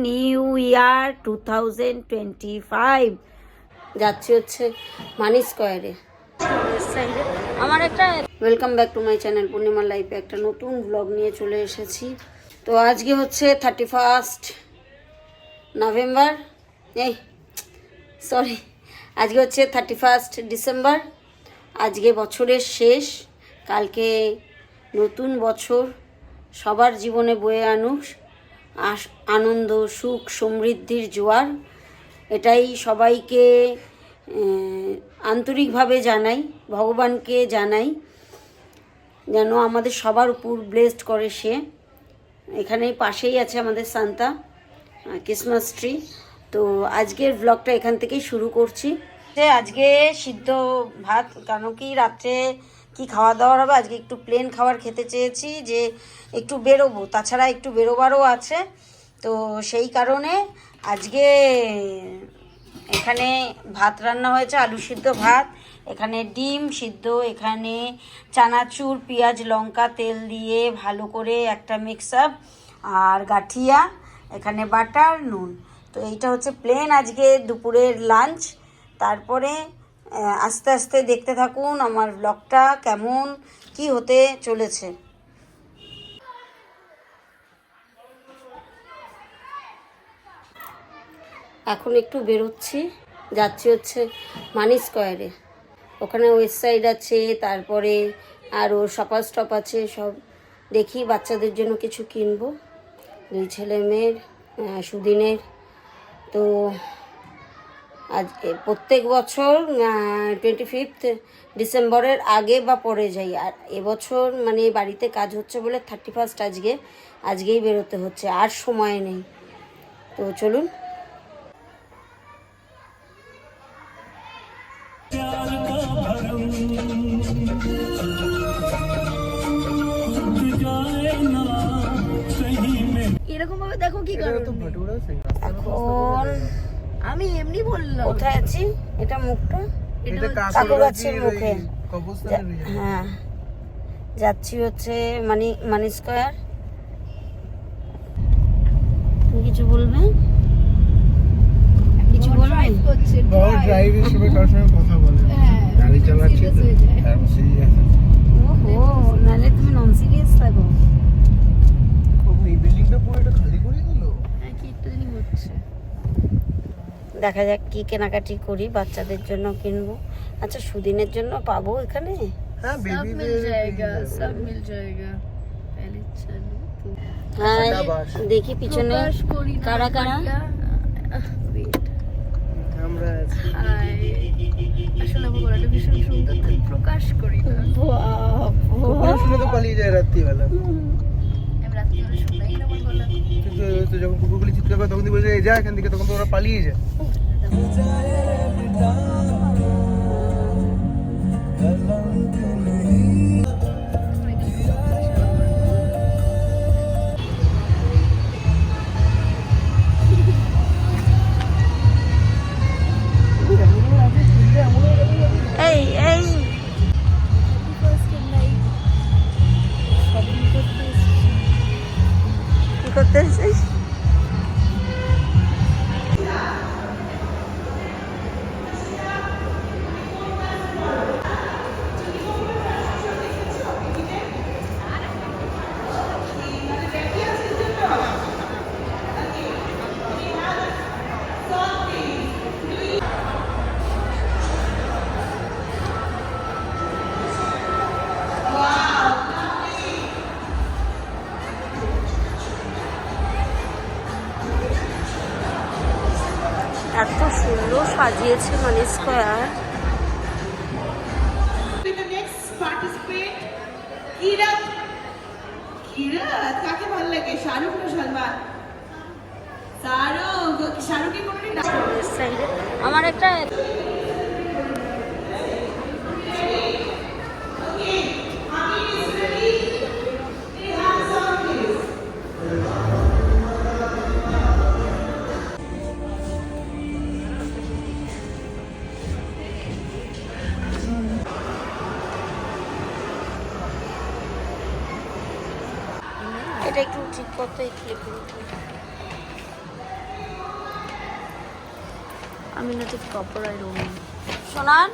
New year 2025 যাচ্ছি হচ্ছে মানি স্কোয়ারে। আমার একটা welcome back to my channel Purnima লাইফে একটা নতুন ব্লগ নিয়ে চলে এসেছি। তো আজকে হচ্ছে 31 নভেম্বর, আজকে হচ্ছে 31 ডিসেম্বর। আজকে বছরের শেষ, কালকে নতুন বছর সবার জীবনে বয়ে আনুক আনন্দ, সুখ, সমৃদ্ধির জোয়ার। এটাই সবাইকে আন্তরিকভাবে জানাই, ভগবানকে জানাই যেন আমাদের সবার উপর ব্লেসড করে সে। এখানেই পাশেই আছে আমাদের সান্তা ক্রিসমাস ট্রি। তো আজকের ব্লগটা এখান থেকেই শুরু করছি। আজকে সিদ্ধ ভাত, কেন কি রাত্রে কি খাওয়া দাওয়ার হবে, আজকে একটু প্লেন খাবার খেতে চেয়েছি, যে একটু বেরোবো, তাছাড়া একটু বেরোবারও আছে। তো সেই কারণে আজকে এখানে ভাত রান্না হয়েছে, আলু সিদ্ধ ভাত, এখানে ডিম সিদ্ধ, এখানে চানাচুর, পেঁয়াজ, লঙ্কা, তেল দিয়ে ভালো করে একটা মিক্স আপ, আর গাঠিয়া, এখানে বাটার, নুন। তো এইটা হচ্ছে প্লেন আজকে দুপুরের লাঞ্চ। তারপরে আস্তে আস্তে দেখতে থাকুন আমার ব্লগটা কেমন কি হতে চলেছে। এখন একটু বেরোচ্ছি, যাচ্ছি হচ্ছে মানি স্কোয়ারে। ওখানে ওয়েস্ট সাইড আছে, তারপরে আরও শপার স্টপ আছে, সব দেখি। বাচ্চাদের জন্য কিছু কিনবো, দুই ছেলে মেয়ের সুদিনের। তো আজ প্রত্যেক বছর 25 ডিসেম্বরের আগে বা পরে যাই, আর এবছর মানে বাড়িতে কাজ হচ্ছে বলে 31 আজকেই বেরোতে হচ্ছে, আর সময় নেই। তো চলুন। এরকম ভাবে দেখো কি করো। এখন আমি এমনি বললাম কোথায় আছি, এটা মুখটা কাকু গাছের মুখে। হ্যাঁ, যাচ্ছি হচ্ছে মানি স্কোয়ার। তুমি কিছু বলবে? কিছু বলবে? ড্রাইভ হিসেবে কার সঙ্গে কথা বলে, গাড়ি চালাচ্ছি তো এখন সিরিয়াস। ওহো, নালে তুমি নন সিরিয়াস থাকো। এই বিল্ডিংটা পুরো এটা খালি করে দিল। হ্যাঁ, কি একটা জিনিস হচ্ছে। দেখা যাক কি কেনাকাটি করি, বাচ্চাদের জন্য কিনবো। আচ্ছা, সুদিনের জন্য পাবো এখানে? হ্যাঁ, সব মিল जाएगा, सब मिल जाएगा। पहले चलो तो হ্যাঁ, দেখি পিছনে কারা কারা। আমরা আসলে আমার গলাটা ভীষণ সুন্দর, তো প্রকাশ করি না। কুকুর শুনে তো পালিয়ে যায় রাত্রিবেলা। আমি রাত্রিবেলা শুনাই না আমার গলা। কিন্তু যখন কুকুরগুলি চিৎকার করে তখন বলে যা এখান থেকে, তখন তো ওরা পালিয়ে যায়। এই এই কি করতেছিস? এত সুন্দর সাজিয়েছে মানি স্কোয়ার। কাকে ভালো লাগে, শাহরুখ না সলমান? শাহরুখে কোনোদিন আমার একটা এটা একটু ঠিক করতে clip I'm in a copper, I don't know. সোনান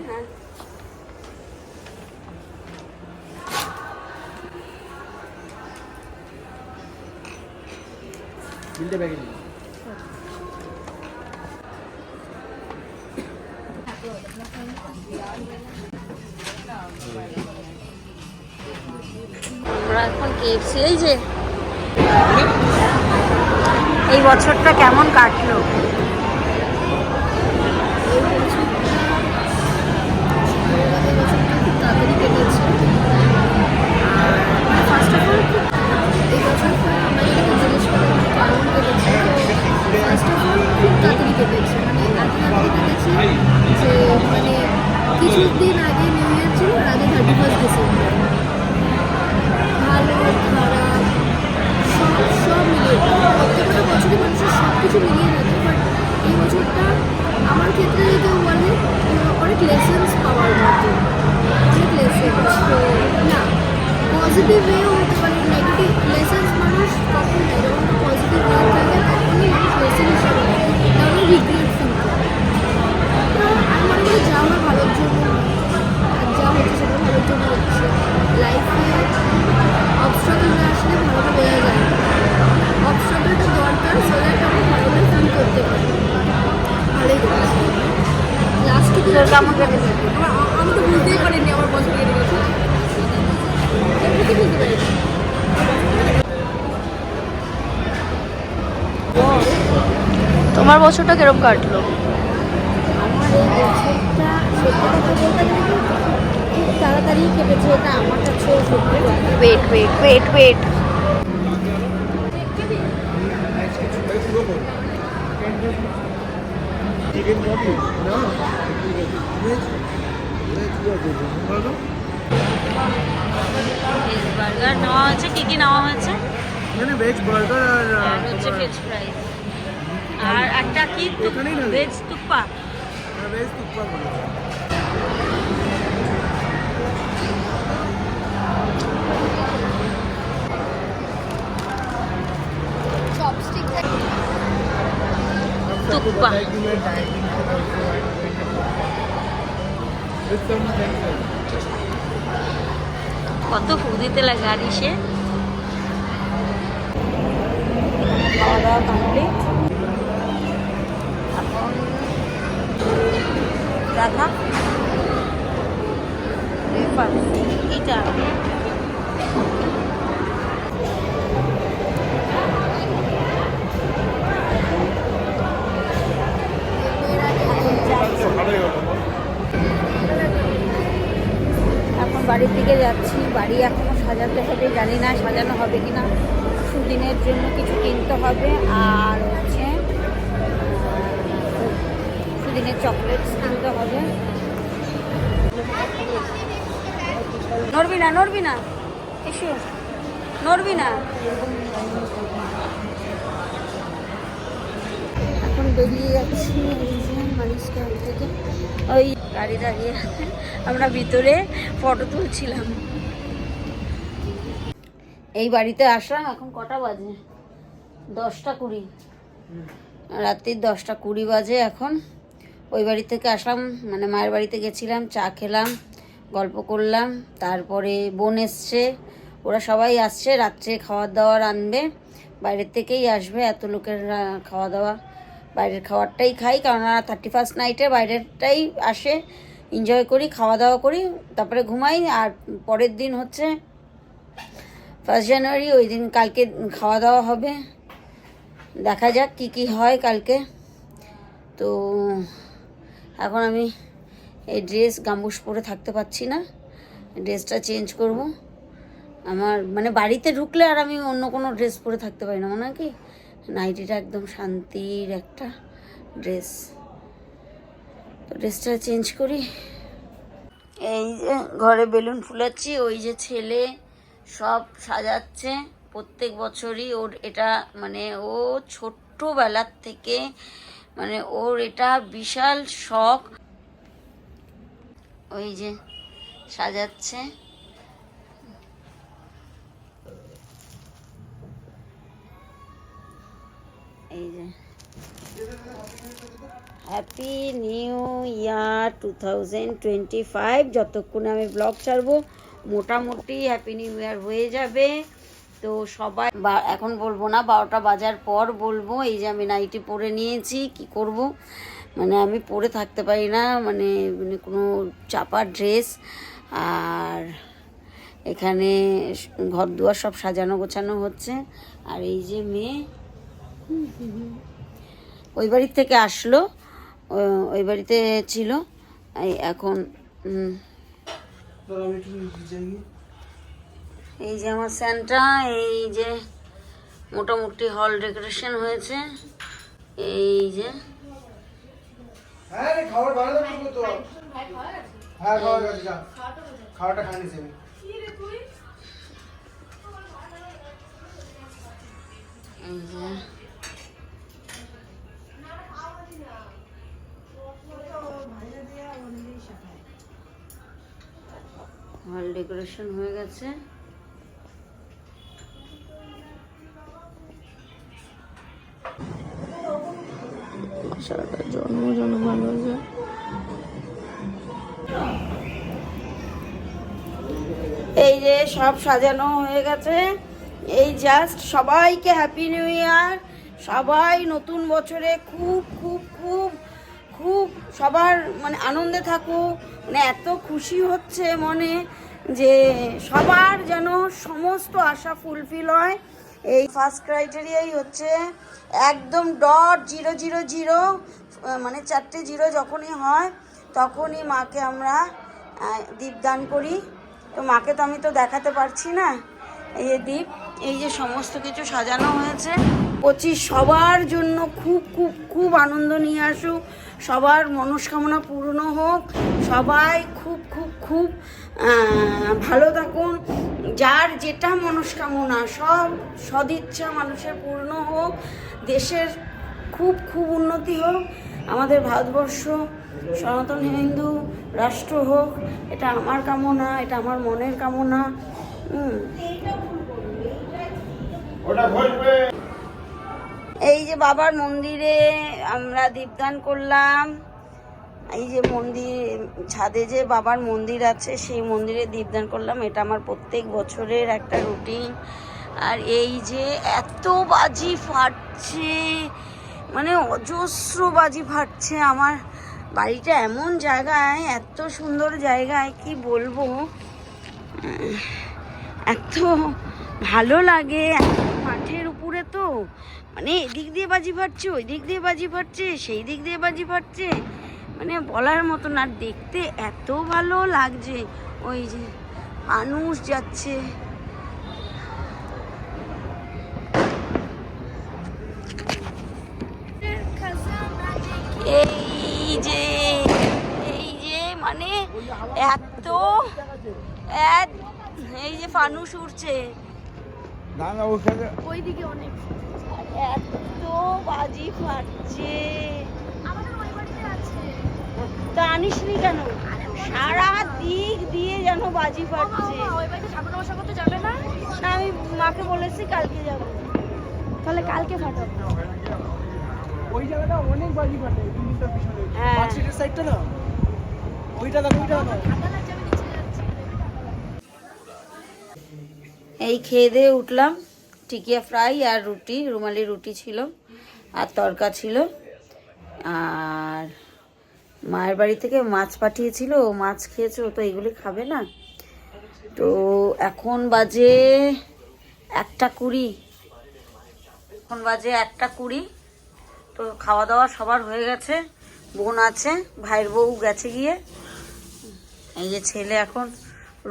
হ্যাঁ বিলটা ব্যাগে নিন। আমরা এখন কেএফসি এই বছরটা কেমন কাটলো? তাড়াতাড়ি কেটেছে। ফার্স্ট অফ অল এই বছরটা আমরা যদি জিজ্ঞেস করি কেমন কেটেছে, তো ফার্স্ট অফ অল খুব তাড়াতাড়ি কেটেছে, মানে এত তাড়াতাড়ি কেটেছে যে মানে কিছুদিন আগে নিউ ইয়ার ছিল আর আগে 31 ডিসেম্বর। ভালো খারাপ সব মিলিয়ে প্রত্যেকটা বছরই মানুষের সব কিছু মিলিয়ে থাকে, বাট এই বছরটা আমার ক্ষেত্রে যদি বলে অনেক লেসেন্স পাওয়ার মতো, অনেক লেসেন্স। তো না, পজিটিভ ওয়েও হতে পারে, নেগেটিভ লেসেন্স মানুষ কখন নেয়, যখন পজিটিভ ওয়ে থাকে তখনই মানুষ লেসেন হিসাবে নেয়, তাহলে রিগ্রেট ফিল করে। তো আমি মনে করি যা আমার ভালোর জন্য, আর যা হচ্ছে সেটা ভালোর জন্য হচ্ছে। লাইফে অবস্ট্রাগল আসলে ভালোটা বোঝা যায়, অবস্ট্রাগলটা দরকার সো দ্যাট আমরা ভালোটা ফিল করতে পারি। ভালোই করেছি লাস্টে কেমন কেটেছে? আমি তো বুঝতেই পারিনি আমার বছর কেটে গেছে, এমনিতে বুঝতে পারি। তোমার বছরটা কিরকম কাটলো? আমার এই বছরটা সত্যি কথা বলতে গেলে খুব তাড়াতাড়ি কেটেছে, এটা আমার কাছেও সত্যি কথা। ওয়েট চিকেন খাবি না? ভেজ বলো। ভেজ বার্গার নেওয়া হয়েছে। কি কি নেওয়া হয়েছে? এখানে ভেজ বার্গার আর হচ্ছে ফ্রেঞ্চ ফ্রাইজ আর একটা কি এখানেই না? ভেজ তুপ্পা। ভেজ টুকপা বলেছে। চপস্টিক তুপ্পা। কত ফু দিতে লাগে আর ইসে। খাওয়া দাওয়া কমপ্লিট। এখন দেখা এটা এখন বাড়ির দিকে যাচ্ছি। বাড়ি এখনো সাজাতে হবে, জানি না সাজানো হবে কিনা। সুদিনের জন্য কিছু কিনতে হবে, আর হচ্ছে সুদিনের চকলেটস কিনতে হবে। নড়বি না এসো, নড়বি না। এখন বেরিয়ে যাচ্ছি মালিশ ক্যাম্প থেকে। ওই গাড়ি দাঁড়িয়ে আমরা ভিতরে ফটো তুলছিলাম। এই বাড়িতে আসলাম, এখন কটা বাজে? 10টা 20, রাত্রির 10টা 20 বাজে এখন। ওই বাড়ি থেকে আসলাম, মানে মায়ের বাড়িতে গেছিলাম, চা খেলাম, গল্প করলাম। তারপরে বোন এসছে, ওরা সবাই আসছে। রাত্রে খাওয়ার দাওয়ার আনবে, বাইরের থেকেই আসবে। এত লোকের খাওয়া দাওয়া, বাইরের খাবারটাই খাই, কারণ 31st নাইটে বাইরেরটাই আসে। এনজয় করি, খাওয়া দাওয়া করি, তারপরে ঘুমাই। আর পরের দিন হচ্ছে 1 জানুয়ারি, ওই দিন কালকে খাওয়া দাওয়া হবে। দেখা যাক কি কি হয় কালকে। তো এখন আমি এই ড্রেস গামবুশ পরে থাকতে পারছি না, ড্রেসটা চেঞ্জ করব। আমার মানে বাড়িতে ঢুকলে আর আমি অন্য কোনো ড্রেস পরে থাকতে পারি না, মনে হয় কি নাইটিটা একদম শান্তির একটা ড্রেস। তো ড্রেসটা চেঞ্জ করি। এই যে ঘরে বেলুন ফুলাচ্ছি, ওই যে ছেলে সব সাজাচ্ছে। প্রত্যেক বছরই ওর এটা, মানে ও ছোট্টবেলার থেকে, মানে ওর এটা বিশাল শখ। ওই যে সাজাচ্ছে। এই যে হ্যাপি নিউ ইয়ার 2025। যতক্ষণে আমি ব্লগ ছাড়বো মোটামুটি হ্যাপি নিউ ইয়ার হয়ে যাবে। তো সবাই এখন বলবো না, 12টা বাজার পর বলবো। এই যে আমি নাইটি পরে নিয়েছি, কি করব, মানে আমি পরে থাকতে পারি না, মানে কোনো চাপা ড্রেস। আর এখানে ঘর দুয়ার সব সাজানো গোছানো হচ্ছে। আর এই যে মেয়ে ওই বাড়ির থেকে আসলো, ওই বাড়িতে ছিল, এই এখন এই যে আমার স্যান্টা, এই যে মোটামুটি হল ডেকোরেশন হয়েছে। এই যে খাওয়াটা খাইনি সে এই যে হল ডেকোরেশন হয়ে গেছে। জন্ম ভালো হয়ে যায়। এই যে সব সাজানো হয়ে গেছে। এই জাস্ট সবাইকে হ্যাপি নিউ ইয়ার। সবাই নতুন বছরে খুব খুব খুব খুব সবার মানে আনন্দে থাকুক। মানে এত খুশি হচ্ছে মনে যে সবার যেন সমস্ত আশা ফুলফিল হয়। এই ফার্স্ট ক্রাইটেরিয়াই হচ্ছে একদম .000, মানে 4টে 0 যখনই হয় তখনই মাকে আমরা দীপদান করি। তো মাকে তো আমি তো দেখাতে পারছি না, এই যে দীপ, এই যে সমস্ত কিছু সাজানো হয়েছে। 25 সবার জন্য খুব খুব খুব আনন্দ নিয়ে আসুক, সবার মনস্কামনা পূর্ণ হোক, সবাই খুব খুব খুব ভালো থাকুন, যার যেটা মনস্কামনা সব সদিচ্ছা মানুষের পূর্ণ হোক, দেশের খুব খুব উন্নতি হোক, আমাদের ভারতবর্ষ সনাতন হিন্দু রাষ্ট্র হোক, এটা আমার কামনা, এটা আমার মনের কামনা। এই যে বাবার মন্দিরে আমরা দীপদান করলাম। এই যে মন্দির ছাদে যে বাবার মন্দির আছে সেই মন্দিরে দীপদান করলাম। এটা আমার প্রত্যেক বছরের একটা রুটিন। আর এই যে এত বাজি ফাটছে, মানে অজস্র বাজি ফাটছে। আমার বাড়িটা এমন জায়গায়, এত সুন্দর জায়গায়, কি বলবো, এত ভালো লাগে। মাঠের উপরে তো মানে এদিক দিয়ে বাজি ফাটছে, ওই দিক দিয়ে বাজি ফাটছে, সেই দিক দিয়ে বাজি ফাটছে, মানে বলার মতো না। দেখতে এত ভালো লাগছে। ওই যে মানুষ যাচ্ছে, এই যে মানে এত এই যে ফানুস উঠছে, ওইদিকে অনেক এত বাজি ফাটছে। আমাদের ওই বাড়িতে আছে। তা আনিসনি কেন? সারা দিক দিয়ে যেন বাজি ফাটছে। ওই বাড়িতে ঠাকুর নমস্কার করতে যাবে না? না, আমি মাকে বলেছি কালকে যাবো। তাহলে কালকে ফাটাবো। ওই জায়গাটা অনেক বাজি ফাটে, বিল্ডিংটার পিছনে হ্যাঁ। মার্কেটের সাইডটা না, ওইটা দেখো, ওইটা দেখো। ঠান্ডা লাগছে, আমি নিচে যাচ্ছি। এই খেয়ে দিয়ে উঠলাম, টিকিয়া ফ্রাই আর রুটি, রুমালি রুটি ছিল আর তরকা ছিল। আর মায়ের বাড়ি থেকে মাছ পাঠিয়েছিল, ও মাছ খেয়েছে, ও তো এগুলি খাবে না। তো এখন বাজে 1:20, এখন বাজে 1:20। তো খাওয়া দাওয়া সবার হয়ে গেছে, বোন আছে, ভাইয়ের বউ গেছে গিয়ে। এই যে ছেলে এখন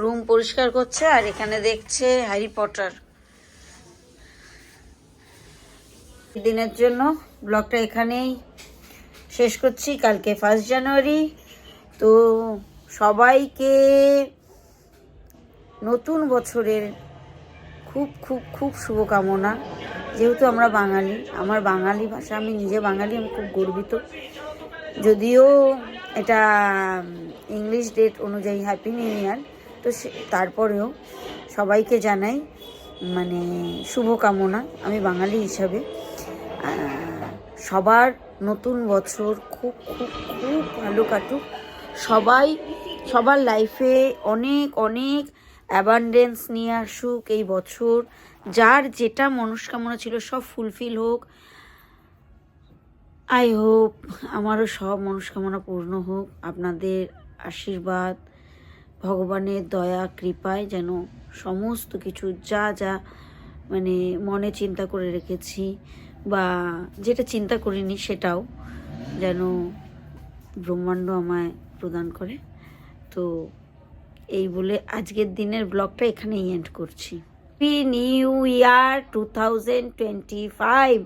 রুম পরিষ্কার করছে আর এখানে দেখছে হ্যারি পটার। দিনের জন্য ব্লগটা এখানেই শেষ করছি। কালকে 1 জানুয়ারি। তো সবাইকে নতুন বছরের খুব খুব খুব শুভকামনা। যেহেতু আমরা বাঙালি, আমার বাঙালি ভাষা, আমি নিজে বাঙালি, আমি খুব গর্বিত। যদিও এটা ইংলিশ ডেট অনুযায়ী হ্যাপি নিউ ইয়ার। তো তারপরেও সবাইকে জানাই মানে শুভকামনা। আমি বাঙালি হিসাবে সবার নতুন বছর খুব খুব খুব ভালো কাটুক। সবার লাইফে অনেক অনেক অ্যাবান্ডেন্স নিয়ে আসুক এই বছর। যার যেটা মনস্কামনা ছিল সব ফুলফিল হোক। আই হোপ আমারও সব মনস্কামনা পূর্ণ হোক। আপনাদের আশীর্বাদ, ভগবানের দয়া কৃপায় যেন সমস্ত কিছু যা যা মানে মনে চিন্তা করে রেখেছি বা যেটা চিন্তা করিনি সেটাও যেন ব্রহ্মাণ্ড আমায় প্রদান করে। তো এই বলে আজকের দিনের ব্লগটা এখানেই এন্ড করছি। Happy new year 2025।